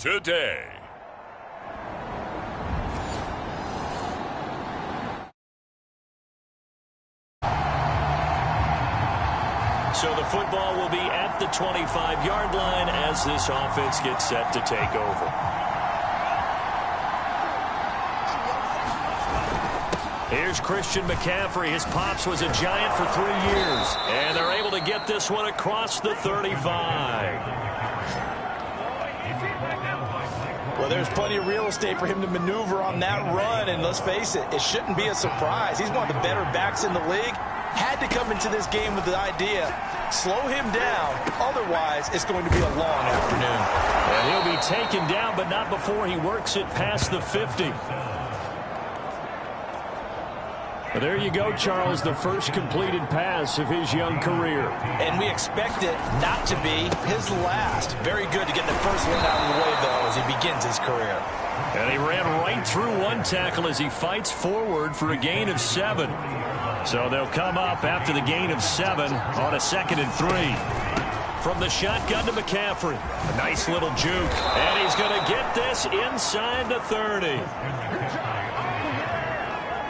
today. So the football will be at the 25-yard line as this offense gets set to take over. Here's Christian McCaffrey. His pops was a Giant for 3 years. And they're able to get this one across the 35. Well, there's plenty of real estate for him to maneuver on that run. And let's face it, it shouldn't be a surprise. He's one of the better backs in the league. Had to come into this game with the idea, slow him down. Otherwise, it's going to be a long afternoon. And he'll be taken down, but not before he works it past the 50. Well, there you go, Charles, the first completed pass of his young career. And we expect it not to be his last. Very good to get the first one out of the way, though, as he begins his career. And he ran right through one tackle as he fights forward for a gain of 7. So they'll come up after the gain of 7 on a 2nd and 3. From the shotgun to McCaffrey. A nice little juke. And he's going to get this inside the 30.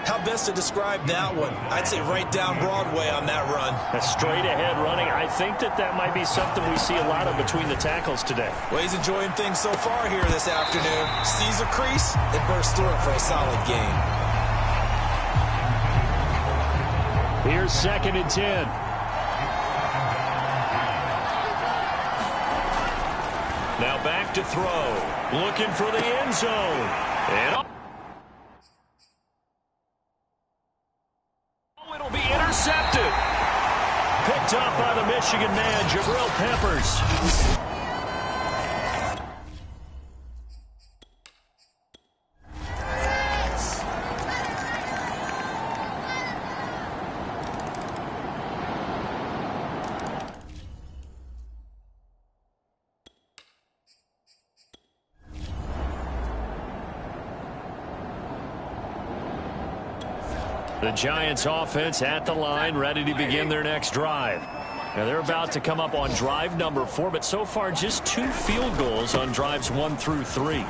How best to describe that one? I'd say right down Broadway on that run. A straight ahead running. I think that might be something we see a lot of between the tackles today. Well, he's enjoying things so far here this afternoon. Sees a crease and bursts through it for a solid gain. Here's 2nd and 10. Now back to throw. Looking for the end zone. And it'll be intercepted. Picked up by the Michigan man, Jabril Peppers. The Giants offense at the line, ready to begin their next drive. Now they're about to come up on drive number 4, but so far just 2 field goals on drives 1 through 3.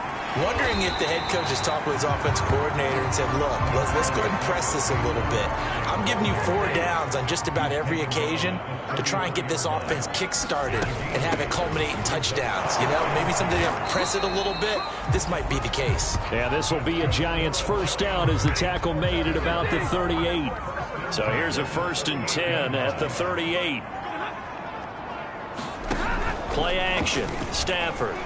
Wondering if the head coach has talked with his offensive coordinator and said, look, let's go ahead and press this a little bit. I'm giving you 4 downs on just about every occasion to try and get this offense kick-started and have it culminate in touchdowns. You know, maybe someday they have to press it a little bit. This might be the case. Yeah, this will be a Giants first down as the tackle made at about the 38. So here's a 1st and 10 at the 38. Play action. Stafford.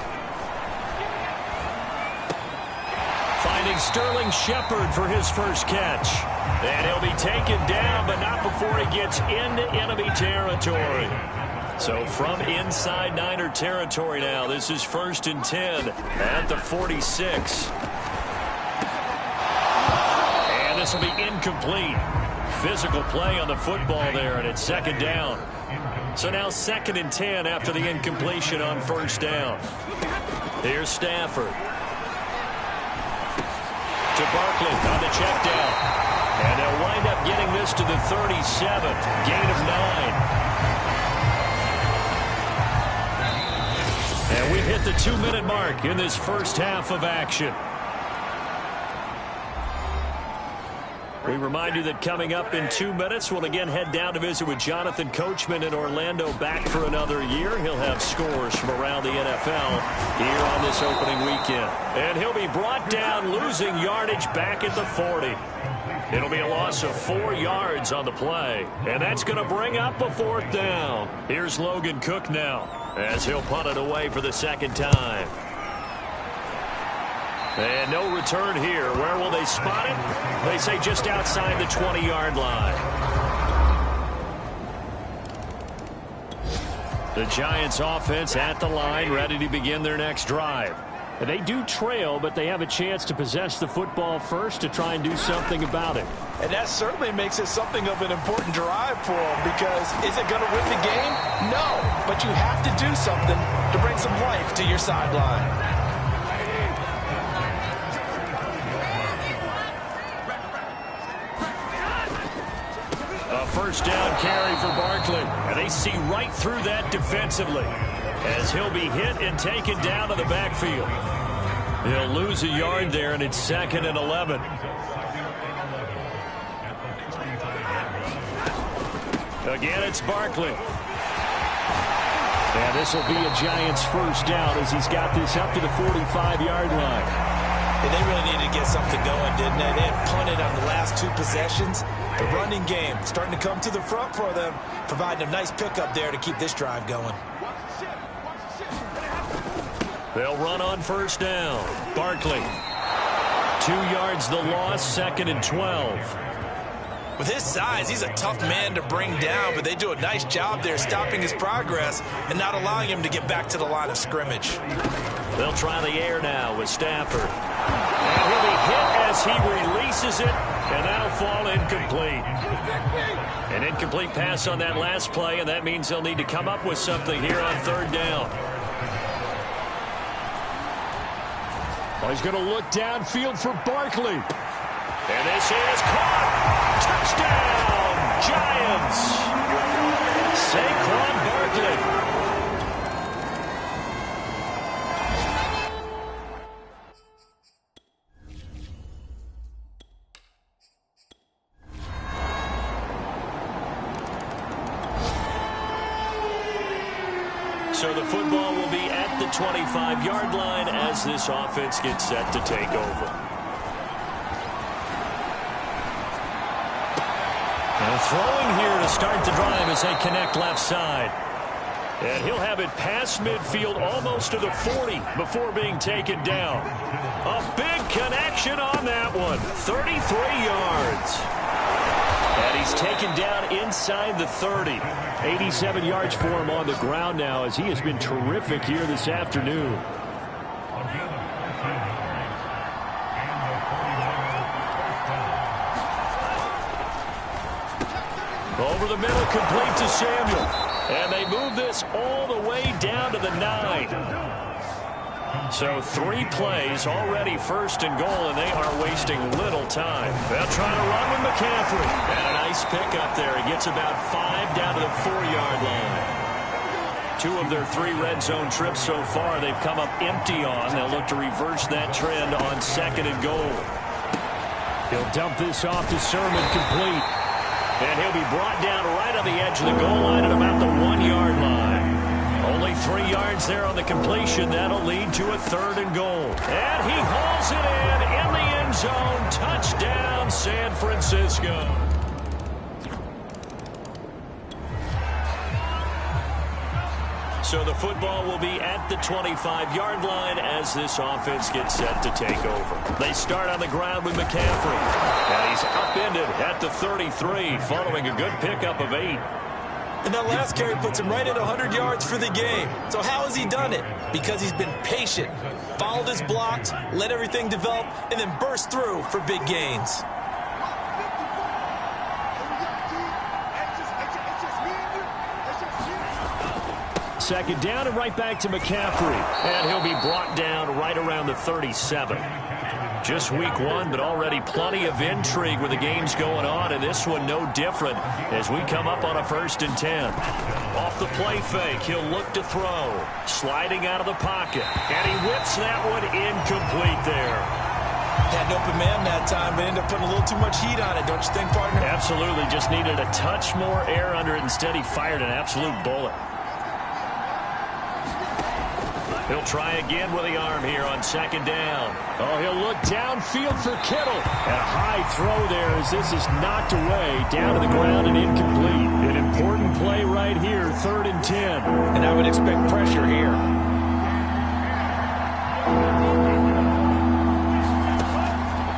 Finding Sterling Shepard for his first catch. And he'll be taken down, but not before he gets into enemy territory. So from inside Niner territory now, this is 1st and 10 at the 46. And this will be incomplete. Physical play on the football there, and it's 2nd down. So now 2nd and 10 after the incompletion on 1st down. Here's Stafford. To Barkley on the check down. And they'll wind up getting this to the 37. Gain of 9. And we've hit the 2-minute mark in this first half of action. We remind you that coming up in 2 minutes, we'll again head down to visit with Jonathan Coachman in Orlando, back for another year. He'll have scores from around the NFL here on this opening weekend. And he'll be brought down, losing yardage back at the 40. It'll be a loss of 4 yards on the play. And that's going to bring up a 4th down. Here's Logan Cook now as he'll punt it away for the 2nd time. And no return here. Where will they spot it? They say just outside the 20-yard line. The Giants offense at the line, ready to begin their next drive. And they do trail, but they have a chance to possess the football first to try and do something about it. And that certainly makes it something of an important drive for them, because is it going to win the game? No, but you have to do something to bring some life to your sideline. A 1st down carry for Barkley. And they see right through that defensively. as he'll be hit and taken down to the backfield. He'll lose a yard there, and it's 2nd and 11. Again, it's Barkley. And this will be a Giants first down as he's got this up to the 45-yard line. And they really needed to get something going, didn't they? They had punted on the last 2 possessions. The running game starting to come to the front for them, providing a nice pickup there to keep this drive going. They'll run on first down. Barkley. 2 yards the loss, 2nd and 12. With his size, he's a tough man to bring down, but they do a nice job there stopping his progress and not allowing him to get back to the line of scrimmage. They'll try the air now with Stafford. And he'll be hit as he releases it, and that'll fall incomplete. An incomplete pass on that last play, and that means they'll need to come up with something here on 3rd down. Well, he's going to look downfield for Barkley. And this is caught. Touchdown, Giants. Saquon Barkley. So the football will be at the 25-yard line as this offense gets set to take over. And throwing here to start the drive as they connect left side. And he'll have it past midfield almost to the 40 before being taken down. A big connection on that one. 33 yards. And he's taken down inside the 30. 87 yards for him on the ground now as he has been terrific here this afternoon. Over the middle, complete to Samuel. And they move this all the way down to the 9. So 3 plays already 1st and goal, and they are wasting little time. They'll try to run with McCaffrey. And a nice pickup there. He gets about 5 down to the 4-yard line. 2 of their 3 red zone trips so far they've come up empty on. They'll look to reverse that trend on 2nd and goal. He'll dump this off to Sermon, complete. And he'll be brought down right on the edge of the goal line at about the 1-yard line. Only 3 yards there on the completion. That'll lead to a 3rd and goal. And he hauls it in the end zone. Touchdown, San Francisco. So the football will be at the 25-yard line as this offense gets set to take over. They start on the ground with McCaffrey. And he's upended at the 33 following a good pickup of 8. And that last carry puts him right at 100 yards for the game. So how has he done it? Because he's been patient, followed his blocks, let everything develop, and then burst through for big gains. Second down and right back to McCaffrey. And he'll be brought down right around the 37. Just week 1, but already plenty of intrigue with the games going on, and this one no different as we come up on a 1st and 10. Off the play fake, he'll look to throw. Sliding out of the pocket, and he whips that one incomplete there. Had an open man that time, but ended up putting a little too much heat on it, don't you think, partner? Absolutely, just needed a touch more air under it. Instead, he fired an absolute bullet. He'll try again with the arm here on 2nd down. Oh, he'll look downfield for Kittle. And a high throw there as this is knocked away, down to the ground and incomplete. An important play right here, 3rd and 10. And I would expect pressure here.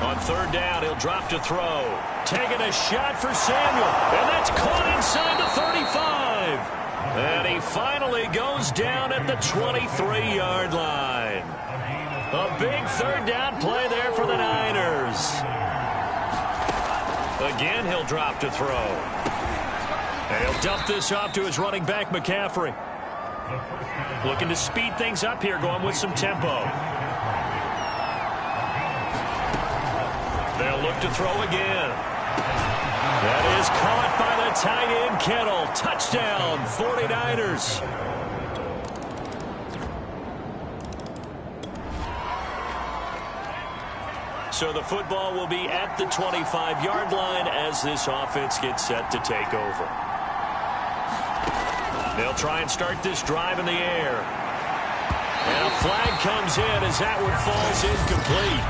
On 3rd down, he'll drop to throw. Taking a shot for Samuel. And that's caught inside the 35. And he finally goes down at the 23-yard line. A big 3rd down play there for the Niners. Again, he'll drop to throw. And he'll dump this off to his running back, McCaffrey. Looking to speed things up here, going with some tempo. They'll look to throw again. That is caught by the tight end, Kittle. Touchdown, 49ers. So the football will be at the 25-yard line as this offense gets set to take over. They'll try and start this drive in the air. And a flag comes in as that one falls incomplete.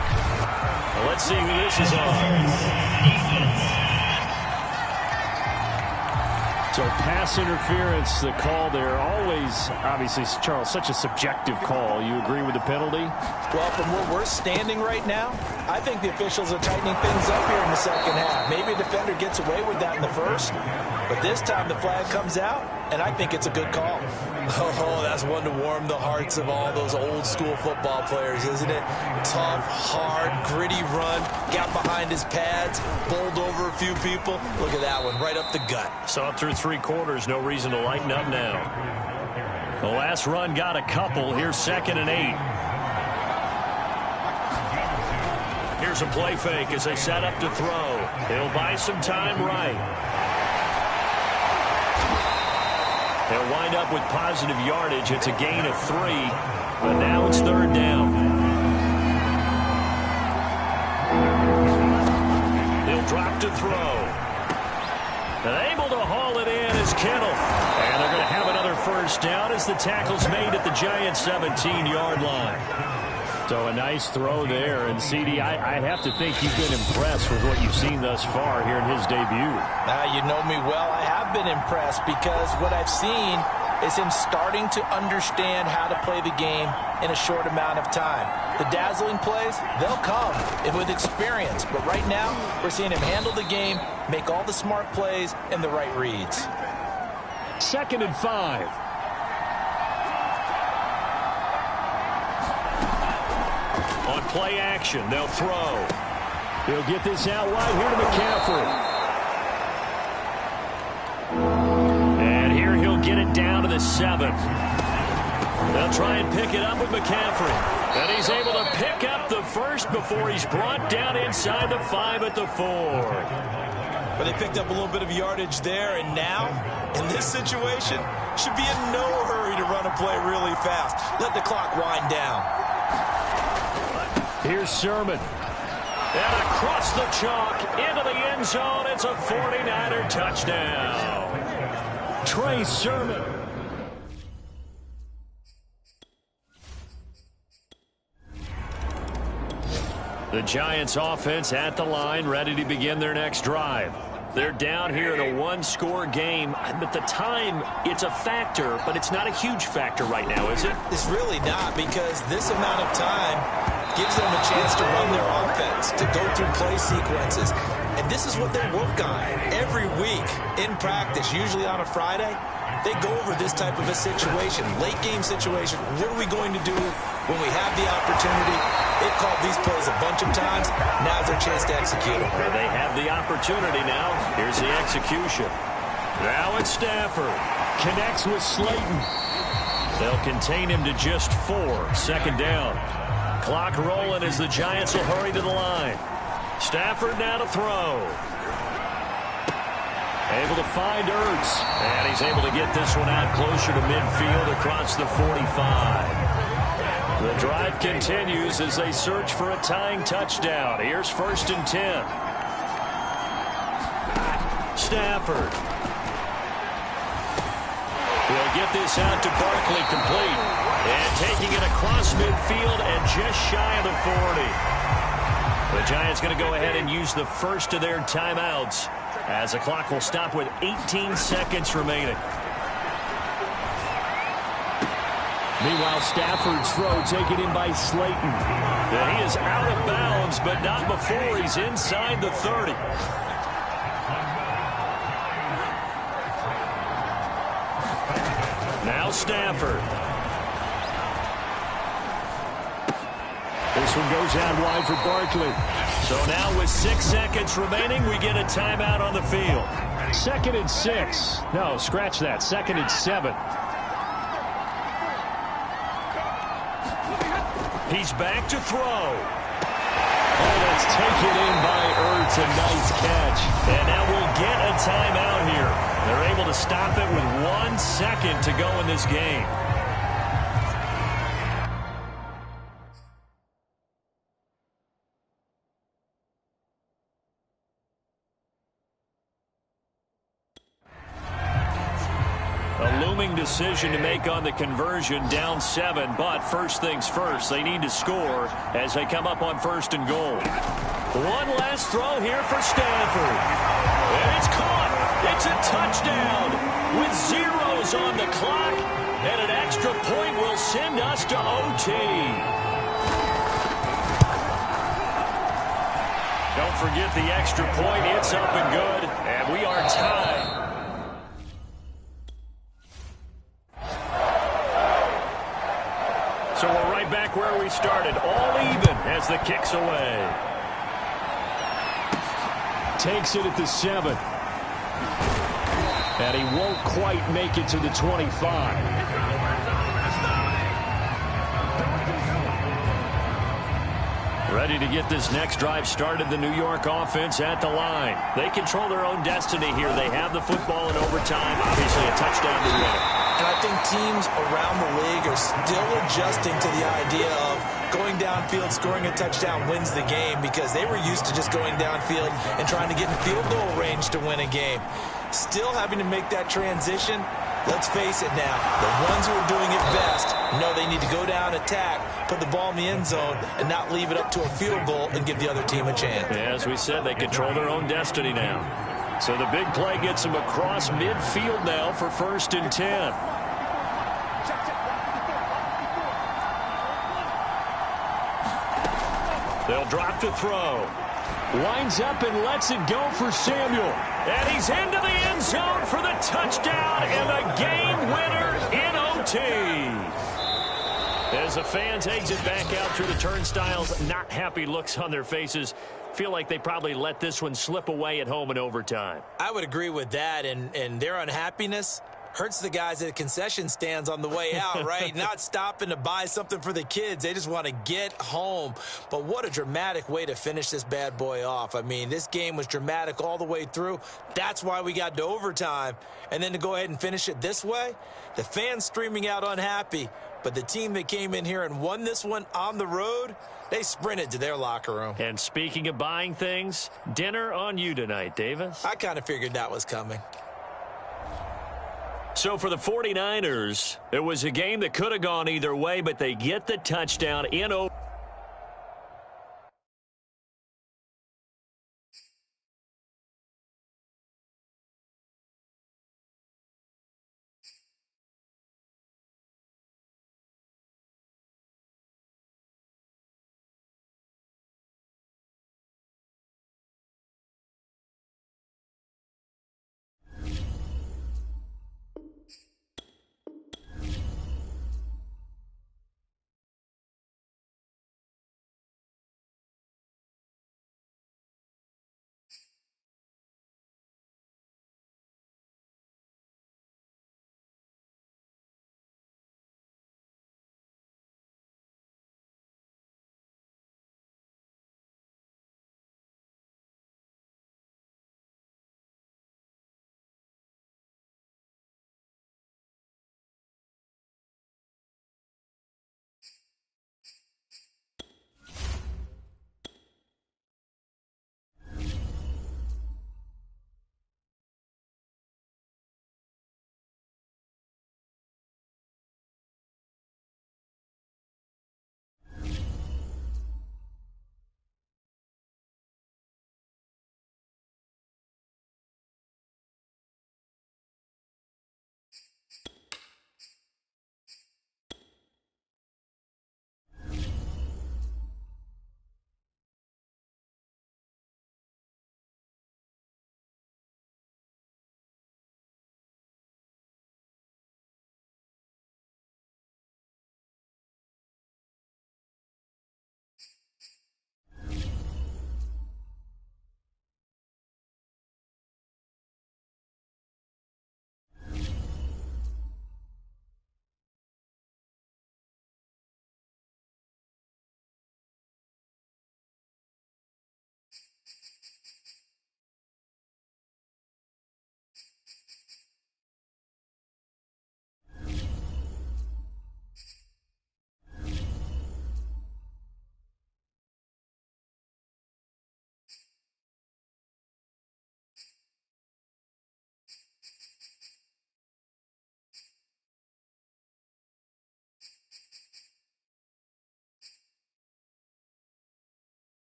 Well, let's see who this is on. So pass interference, the call there. Always, obviously, Charles, such a subjective call. You agree with the penalty? Well, from where we're standing right now, I think the officials are tightening things up here in the second half. Maybe a defender gets away with that in the first, but this time the flag comes out, and I think it's a good call. Oh, that's one to warm the hearts of all those old-school football players, isn't it? Tough, hard, gritty run, got behind his pads, bowled over a few people. Look at that one, right up the gut. Saw it through 3 quarters, no reason to lighten up now. The last run got a couple. Here's 2nd and 8. Here's a play fake as they set up to throw. He'll buy some time right. They'll wind up with positive yardage. It's a gain of 3, but now it's 3rd down. He'll drop to throw. And able to haul it in is Kittle. And they're going to have another first down as the tackle's made at the Giants' 17-yard line. So a nice throw there. And, CD, I have to think you've been impressed with what you've seen thus far here in his debut. You know me well. I have been impressed because what I've seen is him starting to understand how to play the game in a short amount of time. The dazzling plays, they'll come with experience. But right now, we're seeing him handle the game, make all the smart plays, and the right reads. 2nd and 5. On play action, they'll throw. He'll get this out wide here to McCaffrey. And here he'll get it down to the 7. They'll try and pick it up with McCaffrey. And he's able to pick up the first before he's brought down inside the 5 at the 4. But they picked up a little bit of yardage there, and now, in this situation, should be in no hurry to run a play really fast. Let the clock wind down. Here's Sherman. And across the chalk, into the end zone, it's a 49er touchdown. Trey Sermon. The Giants offense at the line, ready to begin their next drive. They're down here in a 1-score game. But the time, it's a factor, but it's not a huge factor right now, is it? It's really not, because this amount of time gives them a chance to run their offense, to go through play sequences. And this is what they work on every week in practice, usually on a Friday. They go over this type of a situation, late game situation. What are we going to do when we have the opportunity? They've called these plays a bunch of times. Now's their chance to execute them. And they have the opportunity now. Here's the execution. Now it's Stafford. Connects with Slayton. They'll contain him to just 4. 2nd down. Clock rolling as the Giants will hurry to the line. Stafford now to throw. Able to find Ertz. And he's able to get this one out closer to midfield across the 45. The drive continues as they search for a tying touchdown. Here's 1st and 10. Stafford. He'll get this out to Barkley, complete. And taking it across midfield and just shy of the 40. The Giants going to go ahead and use the first of their timeouts as the clock will stop with 18 seconds remaining. Meanwhile, Stafford's throw taken in by Slayton. And he is out of bounds, but not before he's inside the 30. Now Stafford. This one goes out wide for Barkley. So now with 6 seconds remaining, we get a timeout on the field. 2nd and 6. No, scratch that. 2nd and 7. He's back to throw. And it's taken in by Ertz. A nice catch. And now we'll get a timeout here. They're able to stop it with 1 second to go in this game. decision to make on the conversion, down 7. But first things first, they need to score as they come up on 1st and goal. One last throw here for Stanford. And it's caught. It's a touchdown with zeros on the clock. And an extra point will send us to OT. Don't forget the extra point. It's up and good. And we are tied. So we're right back where we started. All even as the kick's away. Takes it at the 7. And he won't quite make it to the 25. Ready to get this next drive started, the New York offense at the line. They control their own destiny here. They have the football in overtime. Obviously a touchdown to win. And I think teams around the league are still adjusting to the idea of going downfield, scoring a touchdown wins the game, because they were used to just going downfield and trying to get in field goal range to win a game. Still having to make that transition. Let's face it now, the ones who are doing it best know they need to go down, attack, put the ball in the end zone, and not leave it up to a field goal and give the other team a chance. As we said, they control their own destiny now. So the big play gets them across midfield now for 1st and 10. They'll drop to throw. Winds up and lets it go for Samuel. And he's into the end zone for the touchdown and the game winner in OT. As the fans exit back out through the turnstiles, not happy looks on their faces. Feel like they probably let this one slip away at home in overtime. I would agree with that, and their unhappiness hurts the guys at the concession stands on the way out, right? Not stopping to buy something for the kids. They just want to get home. But what a dramatic way to finish this bad boy off. I mean, this game was dramatic all the way through. That's why we got to overtime. And then to go ahead and finish it this way, the fans streaming out unhappy. But the team that came in here and won this one on the road, they sprinted to their locker room. And speaking of buying things, dinner on you tonight, Davis. I kind of figured that was coming. So for the 49ers, it was a game that could have gone either way, but they get the touchdown in overtime.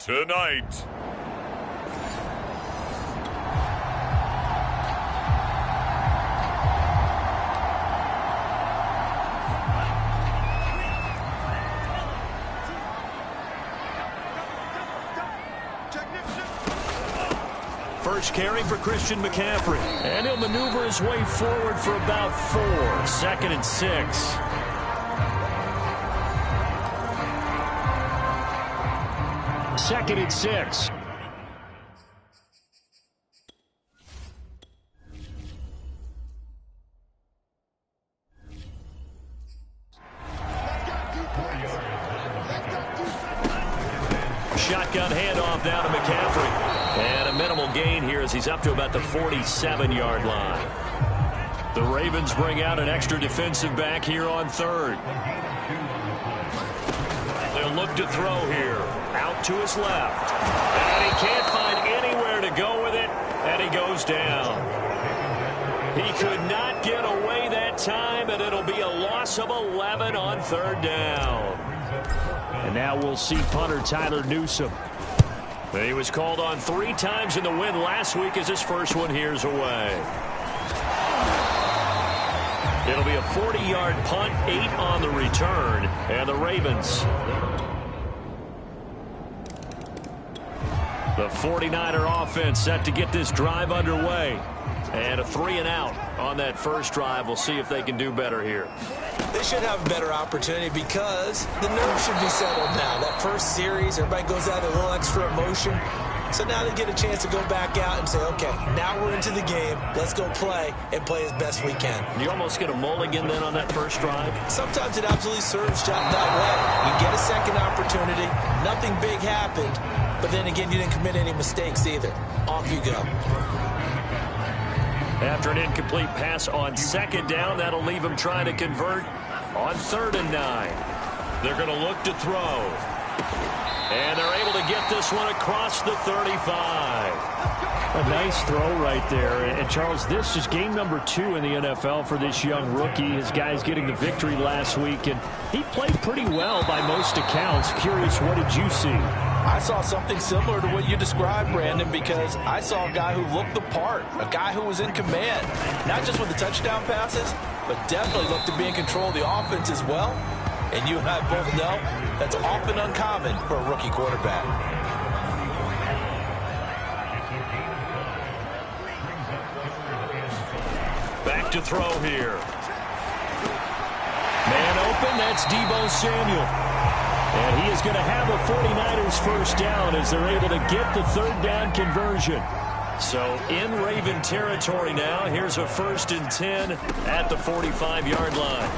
tonight. First carry for Christian McCaffrey. And he'll maneuver his way forward for about 4. 2nd and 6. Second and 6. Shotgun handoff down to McCaffrey. And a minimal gain here as he's up to about the 47-yard line. The Ravens bring out an extra defensive back here on 3rd. They'll look to throw here. Out to his left. And he can't find anywhere to go with it. And he goes down. He could not get away that time, and it'll be a loss of 11 on 3rd down. And now we'll see punter Tyler Newsome. He was called on 3 times in the win last week as his first one here's away. It'll be a 40-yard punt, 8 on the return, and the Ravens. The 49er offense set to get this drive underway. And a 3-and-out on that first drive. We'll see if they can do better here. They should have a better opportunity because the nerves should be settled now. That first series, everybody goes out with a little extra emotion. So now they get a chance to go back out and say, okay, now we're into the game. Let's go play and play as best we can. You almost get a mulligan then on that first drive? Sometimes it absolutely serves that way. You get a second opportunity. Nothing big happened. But then again, you didn't commit any mistakes either. Off you go. After an incomplete pass on 2nd down, that'll leave him trying to convert on 3rd and 9. They're going to look to throw. And they're able to get this one across the 35. A nice throw right there. And, Charles, this is game number 2 in the NFL for this young rookie. His guys getting the victory last week, and he played pretty well by most accounts. Curious, what did you see? I saw something similar to what you described, Brandon, because I saw a guy who looked the part, a guy who was in command, not just with the touchdown passes, but definitely looked to be in control of the offense as well. And you and I both know that's often uncommon for a rookie quarterback. Back to throw here. Man open, that's Deebo Samuel. And he is going to have a 49ers first down as they're able to get the 3rd down conversion. So in Raven territory now. Here's a 1st and 10 at the 45-yard line.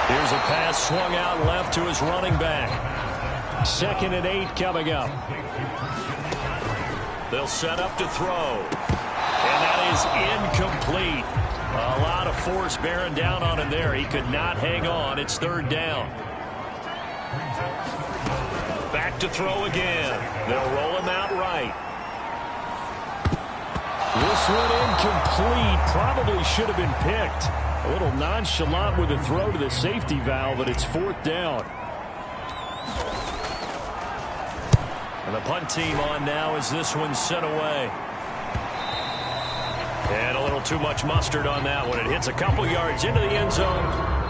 Here's a pass swung out left to his running back. 2nd and 8 coming up. They'll set up to throw. And that is incomplete. A lot of force bearing down on him there. He could not hang on. It's 3rd down. Back to throw again. They'll roll him out right. This one incomplete. Probably should have been picked. A little nonchalant with a throw to the safety valve, but it's 4th down. And the punt team on now as this one's sent away. And a little too much mustard on that one. It hits a couple yards into the end zone.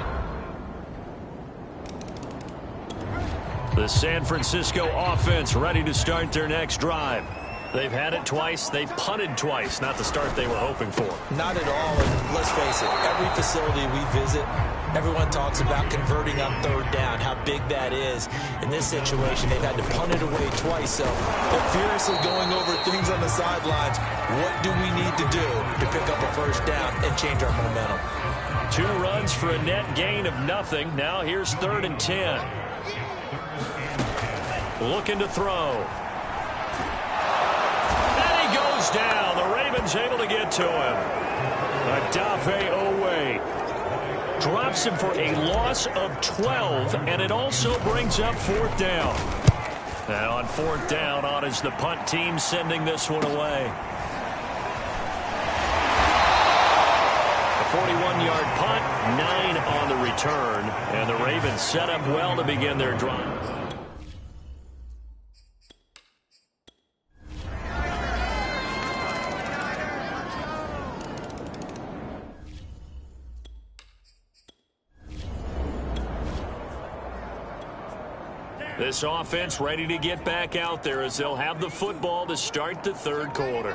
The San Francisco offense ready to start their next drive. They've had it twice. They've punted twice. Not the start they were hoping for. Not at all. And let's face it, every facility we visit, everyone talks about converting on 3rd down, how big that is. In this situation, they've had to punt it away twice. So they're furiously going over things on the sidelines. What do we need to do to pick up a first down and change our momentum? 2 runs for a net gain of nothing. Now here's 3rd and 10. Looking to throw. And he goes down. The Ravens able to get to him. Odafe Owe drops him for a loss of 12, and it also brings up 4th down. Now on 4th down, on is the punt team sending this one away. A 41-yard punt, 9 on the return, and the Ravens set up well to begin their drive. This offense ready to get back out there as they'll have the football to start the third quarter.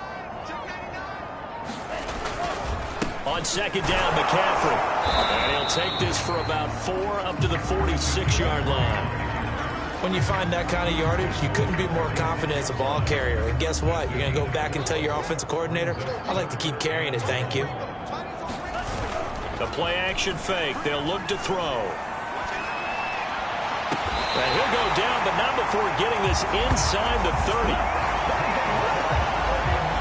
On second down, McCaffrey. And he'll take this for about 4 up to the 46-yard line. When you find that kind of yardage, you couldn't be more confident as a ball carrier. And guess what? You're going to go back and tell your offensive coordinator, I'd like to keep carrying it, thank you. The play-action fake. They'll look to throw. And he'll go down, but not before getting this inside the 30.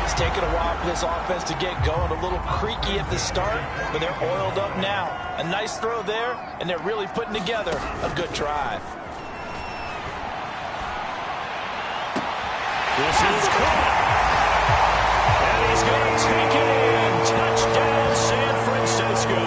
It's taken a while for this offense to get going. A little creaky at the start, but they're oiled up now. A nice throw there, and they're really putting together a good drive. This is caught. And he's going to take it in. Touchdown, San Francisco.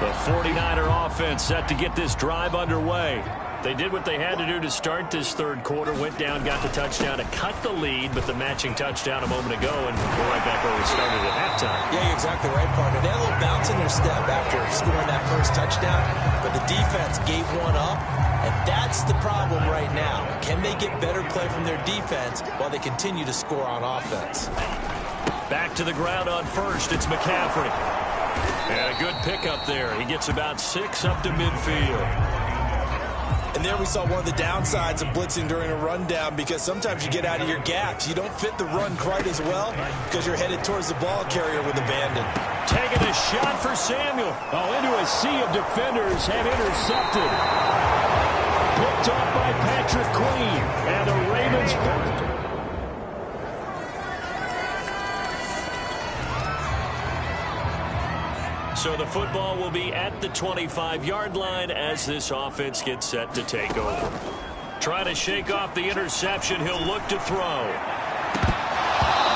The 49er offense set to get this drive underway. They did what they had to do to start this third quarter, went down, got the touchdown to cut the lead, but the matching touchdown a moment ago, and we're right back where we started at halftime. Yeah, you're exactly right, partner. They had a little bounce in their step after scoring that first touchdown, but the defense gave one up, and that's the problem right now. Can they get better play from their defense while they continue to score on offense? Back to the ground on first, it's McCaffrey. And a good pickup there. He gets about 6 up to midfield. And there we saw one of the downsides of blitzing during a rundown, because sometimes you get out of your gaps. You don't fit the run quite as well because you're headed towards the ball carrier with abandon. Taking a shot for Samuel. Oh, into a sea of defenders and intercepted. Picked off by Patrick Queen. And the Ravens first. So the football will be at the 25-yard line as this offense gets set to take over. Trying to shake off the interception. He'll look to throw.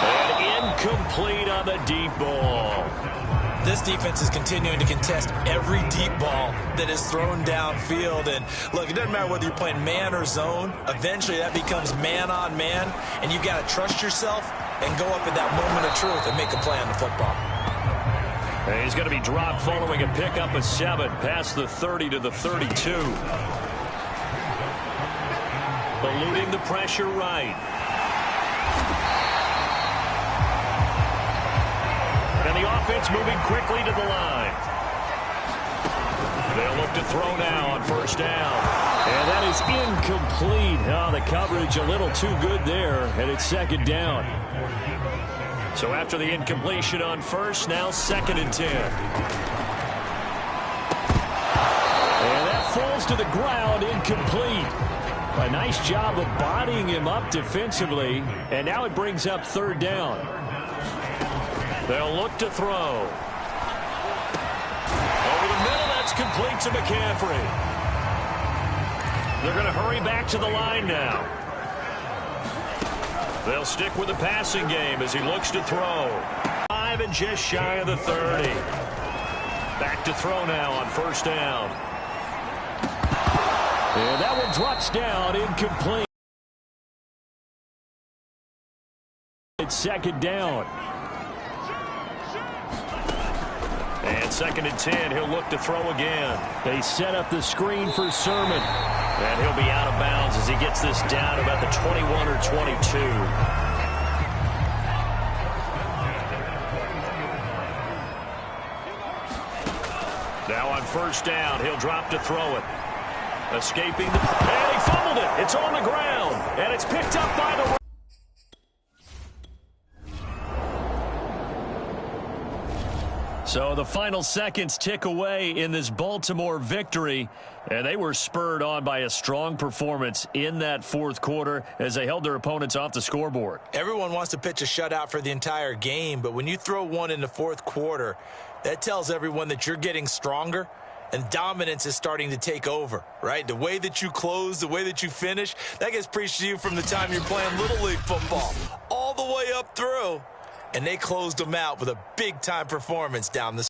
And incomplete on the deep ball. This defense is continuing to contest every deep ball that is thrown downfield. And look, it doesn't matter whether you're playing man or zone. Eventually that becomes man on man. And you've got to trust yourself and go up at that moment of truth and make a play on the football. And he's going to be dropped following a pickup of 7 past the 30 to the 32. Eluding the pressure right. And the offense moving quickly to the line. They'll look to throw now on first down. And that is incomplete. Oh, the coverage a little too good there, and it's second down. So after the incompletion on first, now 2nd and 10. And that falls to the ground, incomplete. A nice job of bodying him up defensively, and now it brings up 3rd down. They'll look to throw. Over the middle, that's complete to McCaffrey. They're going to hurry back to the line now. They'll stick with the passing game as he looks to throw. 5 and just shy of the 30. Back to throw now on first down. And that one drops down, incomplete. It's 2nd down. And 2nd and 10, he'll look to throw again. They set up the screen for Sermon. And he'll be out of bounds as he gets this down about the 21 or 22. Now on first down, he'll drop to throw it. Escaping the... And he fumbled it. It's on the ground. And it's picked up by the... So the final seconds tick away in this Baltimore victory, and they were spurred on by a strong performance in that 4th quarter as they held their opponents off the scoreboard. Everyone wants to pitch a shutout for the entire game, but when you throw one in the 4th quarter, that tells everyone that you're getting stronger and dominance is starting to take over, right? The way that you close, the way that you finish, that gets preached to you from the time you're playing Little League football all the way up through. And they closed them out with a big-time performance down the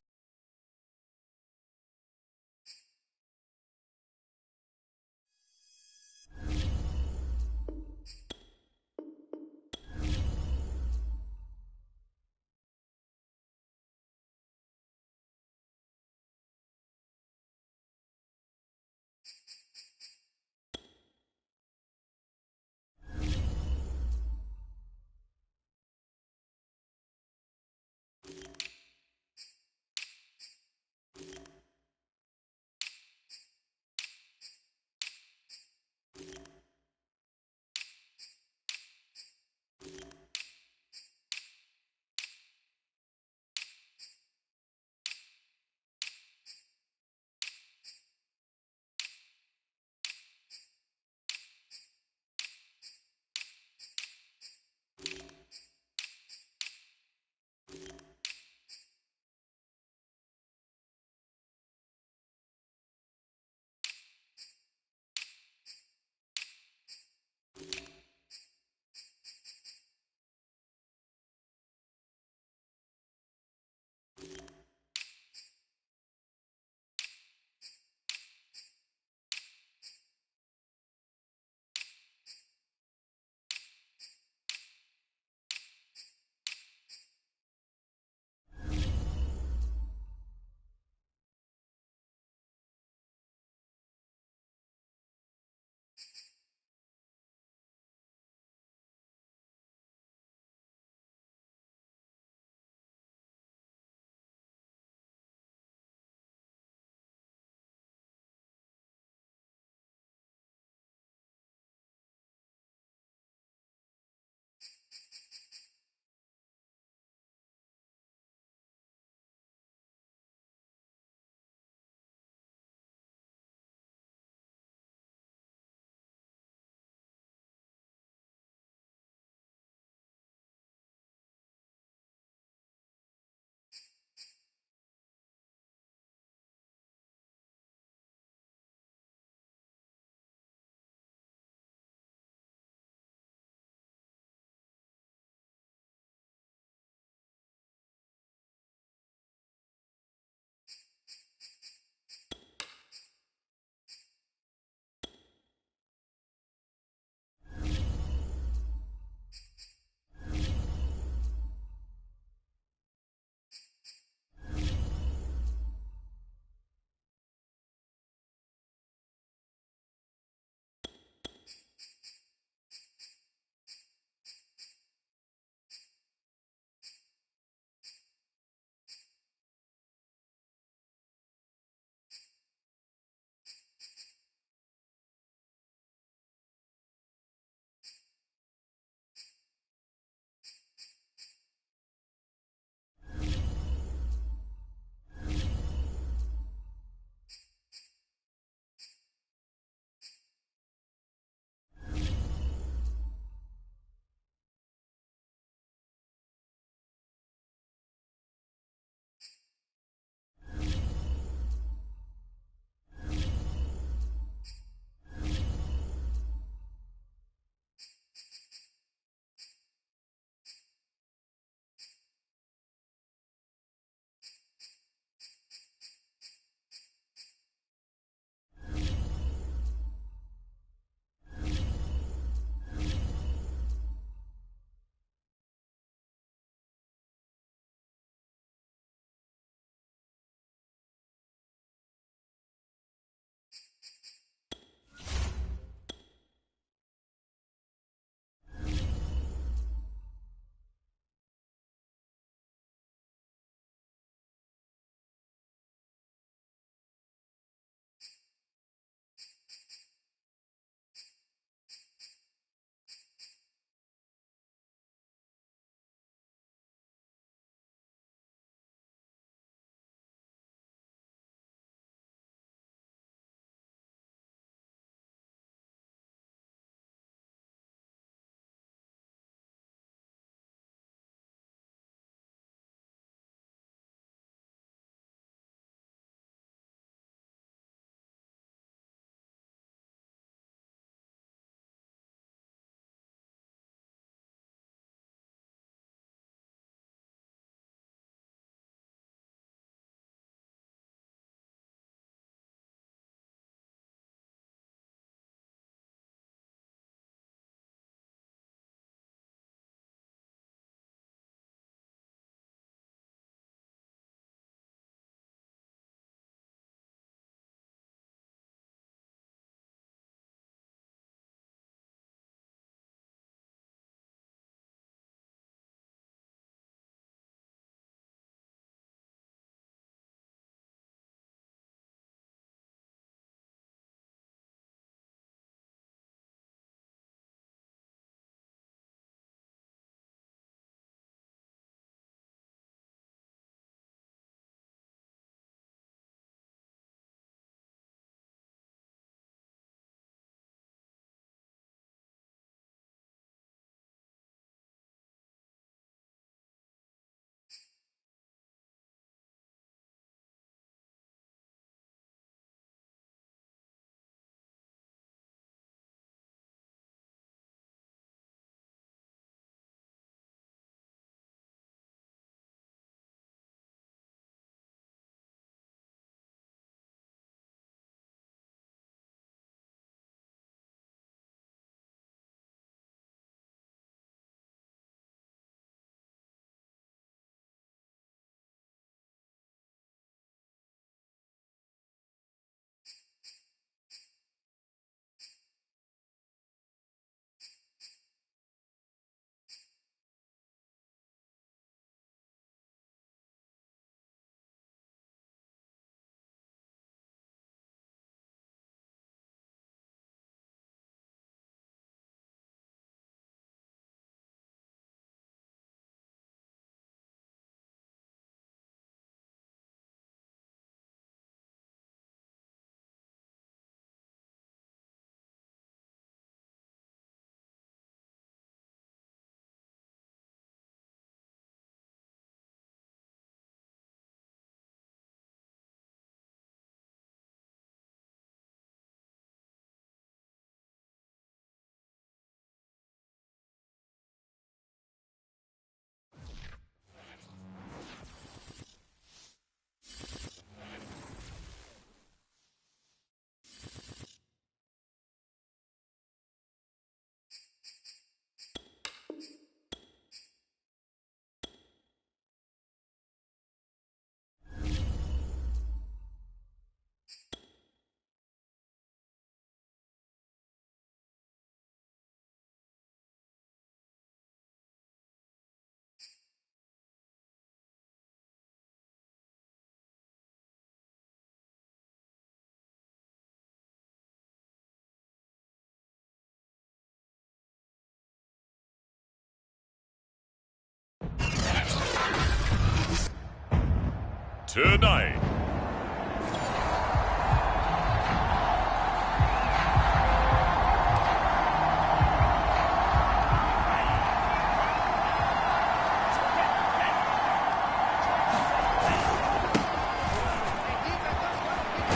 tonight.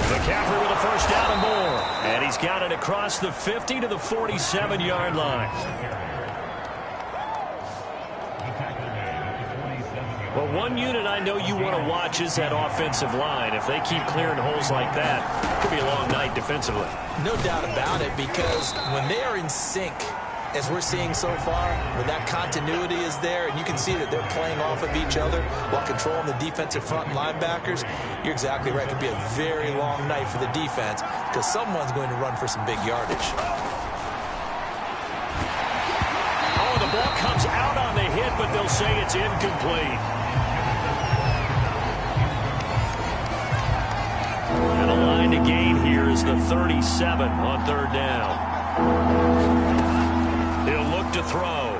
McCaffrey with a first down and more. And he's got it across the 50 to the 47-yard line. Well, one unit I know you want to watch is that offensive line. If they keep clearing holes like that, it could be a long night defensively. No doubt about it, because when they are in sync, as we're seeing so far, when that continuity is there, and you can see that they're playing off of each other while controlling the defensive front linebackers, you're exactly right. It could be a very long night for the defense because someone's going to run for some big yardage. Oh, the ball comes out on the hit, but they'll say it's incomplete. And a line to gain here is the 37 on third down. He'll look to throw.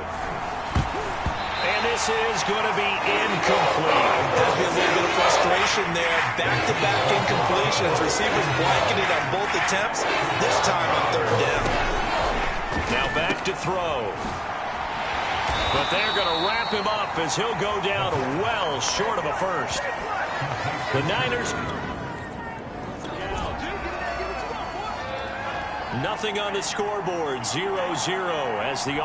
And this is going to be incomplete. That'd be a little bit of frustration there. Back-to-back incompletions. Receivers blanketed on both attempts. This time on third down. Now back to throw. But they're going to wrap him up as he'll go down well short of a first. The Niners... Nothing on the scoreboard, 0-0 as the